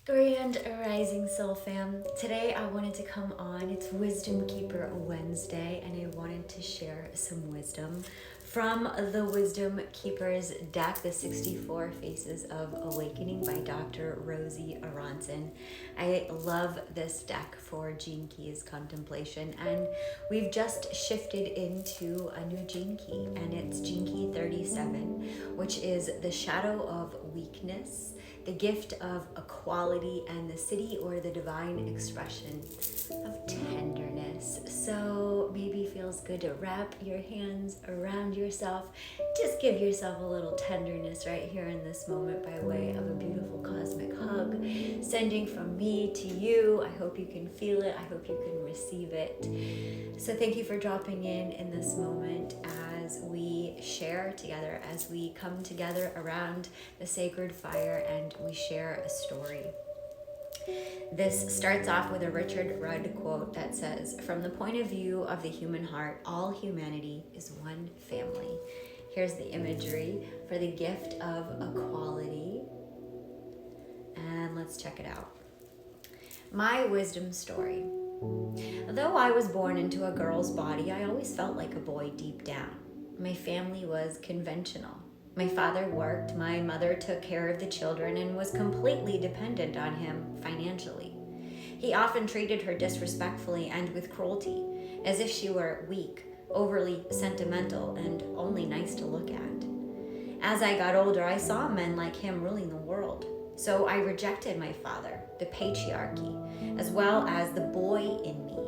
Grand Rising Soul Fam. Today I wanted to come on. It's Wisdom Keeper Wednesday, and I wanted to share some wisdom from the Wisdom Keepers deck, the 64 Faces of Awakening by Dr. Rosy Aronson. I love this deck for Gene Keys contemplation, and we've just shifted into a new Gene Key, and it's Gene Key 37, which is the shadow of weakness, the gift of equality, and the city or the divine expression of tenderness. So maybe it feels good to wrap your hands around yourself. Just give yourself a little tenderness right here in this moment by way of a beautiful cosmic hug, sending from me to you. I hope you can feel it. I hope you can receive it. So thank you for dropping in this moment as we share together, as we come together around the sacred fire and we share a story. This starts off with a Richard Rudd quote that says, "From the point of view of the human heart, all humanity is one family." Here's the imagery for the gift of equality. And let's check it out. My wisdom story. Though I was born into a girl's body, I always felt like a boy deep down. My family was conventional. My father worked, my mother took care of the children, and was completely dependent on him financially. He often treated her disrespectfully and with cruelty, as if she were weak, overly sentimental, and only nice to look at. As I got older, I saw men like him ruling the world. So I rejected my father, the patriarchy, as well as the boy in me.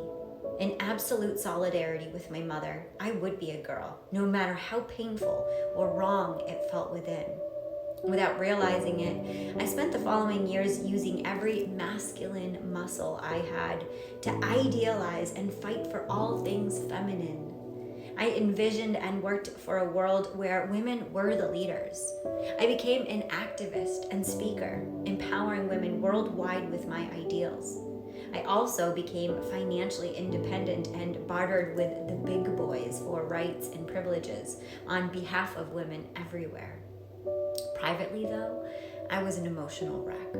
In absolute solidarity with my mother, I would be a girl, no matter how painful or wrong it felt within. Without realizing it, I spent the following years using every masculine muscle I had to idealize and fight for all things feminine. I envisioned and worked for a world where women were the leaders. I became an activist and speaker, empowering women worldwide with my ideals. I also became financially independent and bartered with the big boys for rights and privileges on behalf of women everywhere. Privately, though, I was an emotional wreck.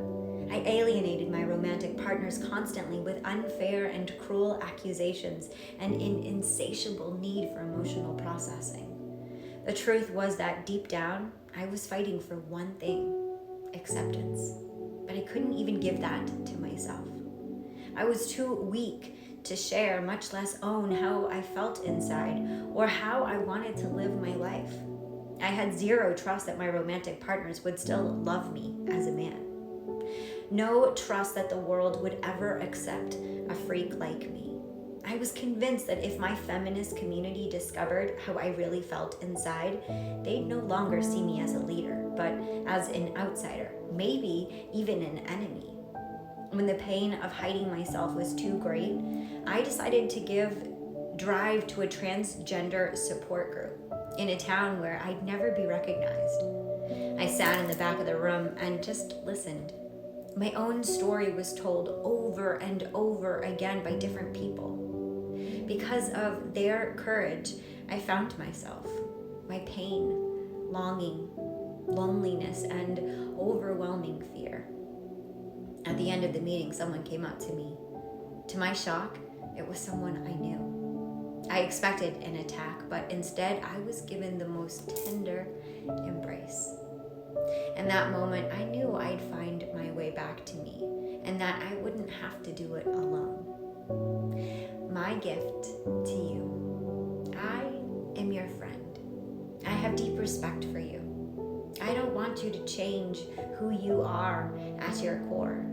I alienated my romantic partners constantly with unfair and cruel accusations and an insatiable need for emotional processing. The truth was that deep down, I was fighting for one thing: acceptance. But I couldn't even give that to myself. I was too weak to share, much less own how I felt inside or how I wanted to live my life. I had zero trust that my romantic partners would still love me as a man. No trust that the world would ever accept a freak like me. I was convinced that if my feminist community discovered how I really felt inside, they'd no longer see me as a leader, but as an outsider, maybe even an enemy. When the pain of hiding myself was too great, I decided to give drive to a transgender support group in a town where I'd never be recognized. I sat in the back of the room and just listened. My own story was told over and over again by different people. Because of their courage, I found myself. My pain, longing, loneliness, and overwhelming fear. At the end of the meeting, someone came up to me. To my shock, it was someone I knew. I expected an attack, but instead I was given the most tender embrace. In that moment, I knew I'd find my way back to me and that I wouldn't have to do it alone. My gift to you: I am your friend. I have deep respect for you. I don't want you to change who you are at your core.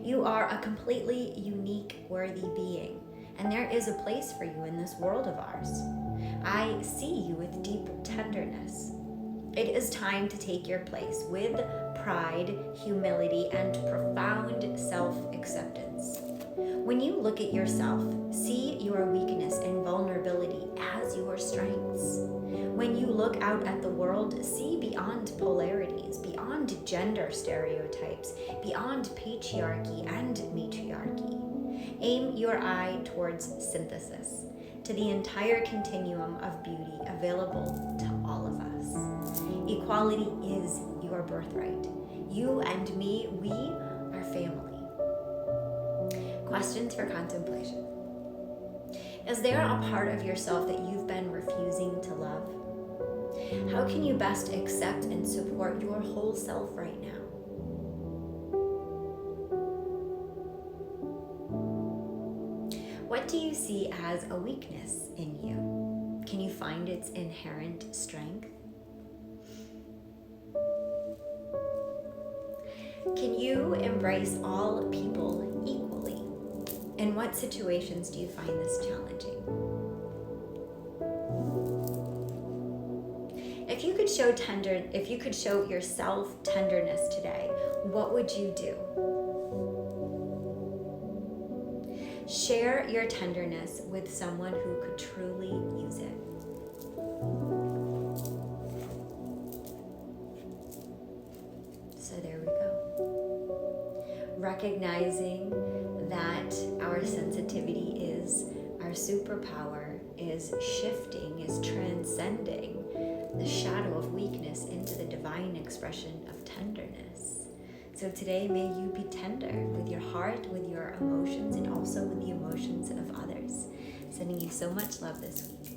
You are a completely unique, worthy being, and there is a place for you in this world of ours. I see you with deep tenderness. It is time to take your place with pride, humility, and profound self-acceptance. When you look at yourself, see your weakness and vulnerability as your strengths. When you look out at the world, see beyond polarities, beyond gender stereotypes, beyond patriarchy and matriarchy. Aim your eye towards synthesis, to the entire continuum of beauty available to all of us. Equality is your birthright. You and me, we are family. questions for contemplation. Is there a part of yourself that you've been refusing to love? How can you best accept and support your whole self right now? What do you see as a weakness in you? Can you find its inherent strength? Can you embrace all people equally? In what situations do you find this challenging? If you could show yourself tenderness today, what would you do? Share your tenderness with someone who could truly use it. So there we go. Recognizing that our sensitivity is our superpower, is shifting, is transcending the shadow of weakness into the divine expression of tenderness. So today, may you be tender with your heart, with your emotions, and also with the emotions of others. Sending you so much love this week.